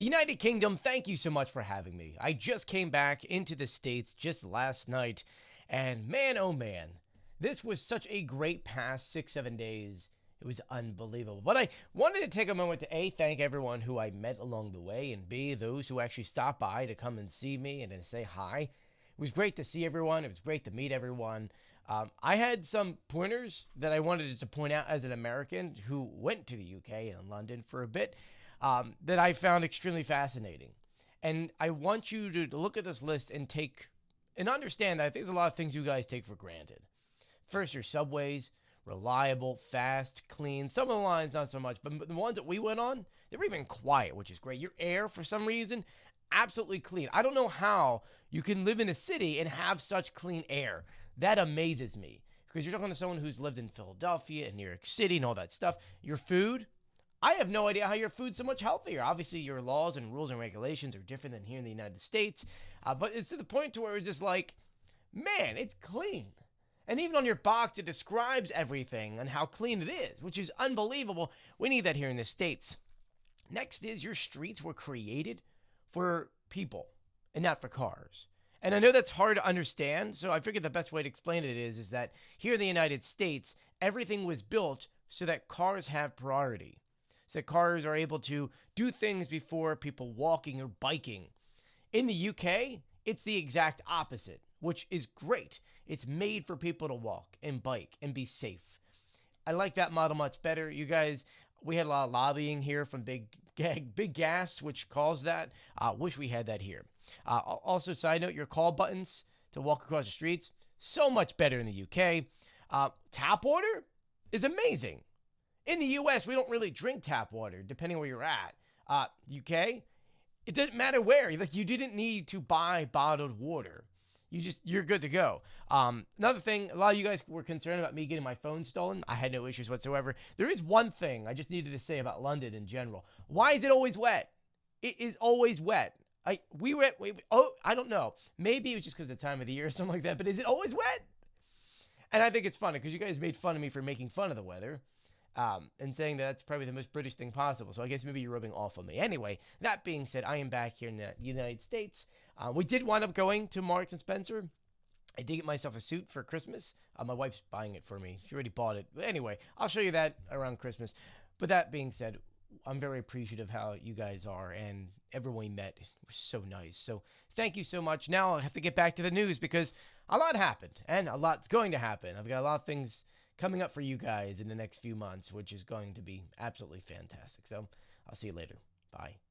United Kingdom, thank you so much for having me. I just came back into the States just last night, and man, oh man, this was such a great past 6, 7 days. It was unbelievable. But I wanted to take a moment to A, thank everyone who I met along the way, and B, those who actually stopped by to come and see me and to say hi. It was great to see everyone. It was great to meet everyone. I had some pointers that I wanted to point out as an American who went to the UK and London for a bit that I found extremely fascinating. And I want you to look at this list and take and understand that I think there's a lot of things you guys take for granted. First, your subways, reliable, fast, clean. Some of the lines, not so much, but the ones that we went on, they were even quiet, which is great. Your air, for some reason, absolutely clean. I don't know how you can live in a city and have such clean air. That amazes me because you're talking to someone who's lived in Philadelphia and New York City and all that stuff. Your food, I have no idea how your food's so much healthier. Obviously, your laws and rules and regulations are different than here in the United States, but it's to the point to where it's just like, man, it's clean. And even on your box, it describes everything and how clean it is, which is unbelievable. We need that here in the States. Next is your streets were created for people and not for cars. And I know that's hard to understand, so I figured the best way to explain it is that here in the United States, everything was built so that cars have priority. So that cars are able to do things before people walking or biking. In the UK, it's the exact opposite, which is great. It's made for people to walk and bike and be safe. I like that model much better. You guys, we had a lot of lobbying here from Big Gas, which caused that. Wish we had that here. Also, side note, your call buttons to walk across the streets, so much better in the UK. Tap water is amazing. In the US, we don't really drink tap water, depending where you're at. UK, it doesn't matter where. Like, you didn't need to buy bottled water. You're good to go. Another thing, a lot of you guys were concerned about me getting my phone stolen. I had no issues whatsoever. There is one thing I just needed to say about London in general. Why is it always wet? It is always wet. I don't know. Maybe it was just because of the time of the year or something like that, but is it always wet? And I think it's funny because you guys made fun of me for making fun of the weather. And saying that that's probably the most British thing possible. So I guess maybe you're rubbing off on me. Anyway, that being said, I am back here in the United States. We did wind up going to Marks and Spencer. I did get myself a suit for Christmas. My wife's buying it for me. She already bought it. But anyway, I'll show you that around Christmas. But that being said, I'm very appreciative of how you guys are, and everyone we met was so nice. So thank you so much. Now I have to get back to the news because a lot happened, and a lot's going to happen. I've got a lot of things coming up for you guys in the next few months, which is going to be absolutely fantastic. So I'll see you later. Bye.